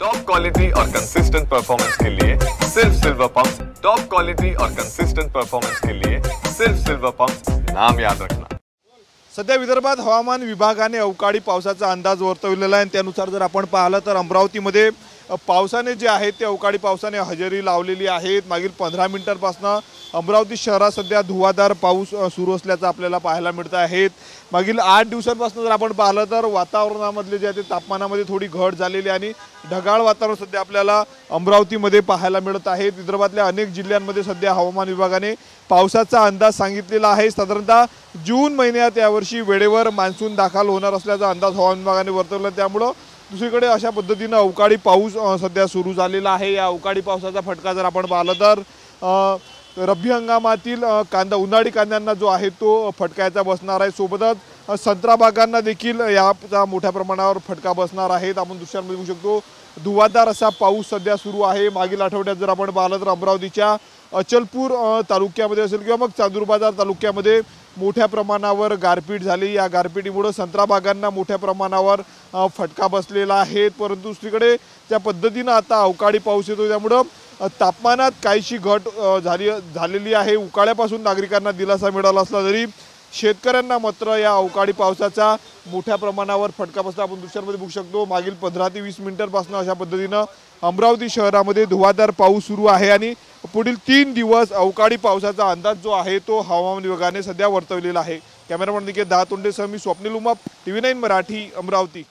Top quality और consistent performance के लिए सिर्फ सिल्वर पंप्स। टॉप क्वालिटी और कंसिस्टेंट परफॉर्मेंस के लिए सिर्फ सिल्वर पंप्स, नाम याद रखना। सध्या विदर्भात हवामान विभागाने अवकाळी पावसाचा अंदाज वर्तवलेला आहे। त्यानुसार जर आपण पाहिलं तर अमरावतीमध्ये पावसाने जे आहे ते अवकाळी पावसाने हजेरी लावलेली आहे। मागील 15 मिनिटांपासून अमरावती शहरात सध्या धुवाधार पाऊस सुरू असल्याचं आपल्याला पाहायला मिळत आहे। मागील 8 दिवसांपासून जर आपण पाहिलं तर वातावरणामधले जे आहे तापमानामध्ये थोडी घट झालेली आणि ढगाळ वातावरण सध्या आपल्याला अमरावतीमध्ये पाहायला मिळत आहे। विदर्भातल्या अनेक जिल्ह्यांमध्ये सध्या हवामान विभागाने पावसाचा अंदाज सांगितलेला आहे। साधारणतः जून महिन्यात यावर्षी वेळेवर मान्सून दाखल होणार असल्याचा अंदाज हवामान विभागाने वर्तवला। त्यामुळे दुसरीकडे अशा पद्धतीने अवकाळी पाऊस सध्या सुरू झालेला आहे। या अवकाळी पावसाचा फटका जर आपण पाहिलं तर रब्बी हंगामातील कांदा उन्हाळी कांद्यांना जो आहे तो फटकायचा बसणार आहे। सोबतच संत्रा बागांना देखील याचा मोठ्या प्रमाणावर फटका बसणार आहे। आपण दृश्यांमध्ये बघू शकतो धुवाधार असा पाऊस सध्या सुरू आहे। मागील आठवड्यात जर आपण पाहिलं तर अमरावतीच्या अचलपूर तालुक्यामध्ये असेल किंवा मग चांदूरबाजार तालुक्यामध्ये मोठ्या प्रमाणावर गारपीट झाली। या गारपीटीमुळे संत्रा बागांना मोठ्या प्रमाणावर फटका बसलेला आहे। परंतु दुसरीकडे त्या पद्धतीने आता अवकाळी पाऊस येतो, त्यामुळे तापमानात काहीशी घट झालेली आहे। उकाळ्यापासून नागरिकांना दिलासा मिळाला असला तरी शेतकऱ्यांना मात्र या अवकाळी पावसाचा मोठ्या प्रमाणावर फटका बसला। आपण दृश्यांमध्ये बघू शकतो मागील 15 ते 20 मिनिटांपासून अशा पद्धतीने अमरावती शहरामध्ये धुवाधार पाऊस सुरू आहे आणि पुढील 3 दिवस अवकाळी पावसाचा अंदाज जो आहे तो हवामान विभागाने सध्या वर्तवलेला आहे। कॅमेरामन निकेत दातोंडेसह मी स्वप्नील उमाप, TV9 मराठी, अमरावती।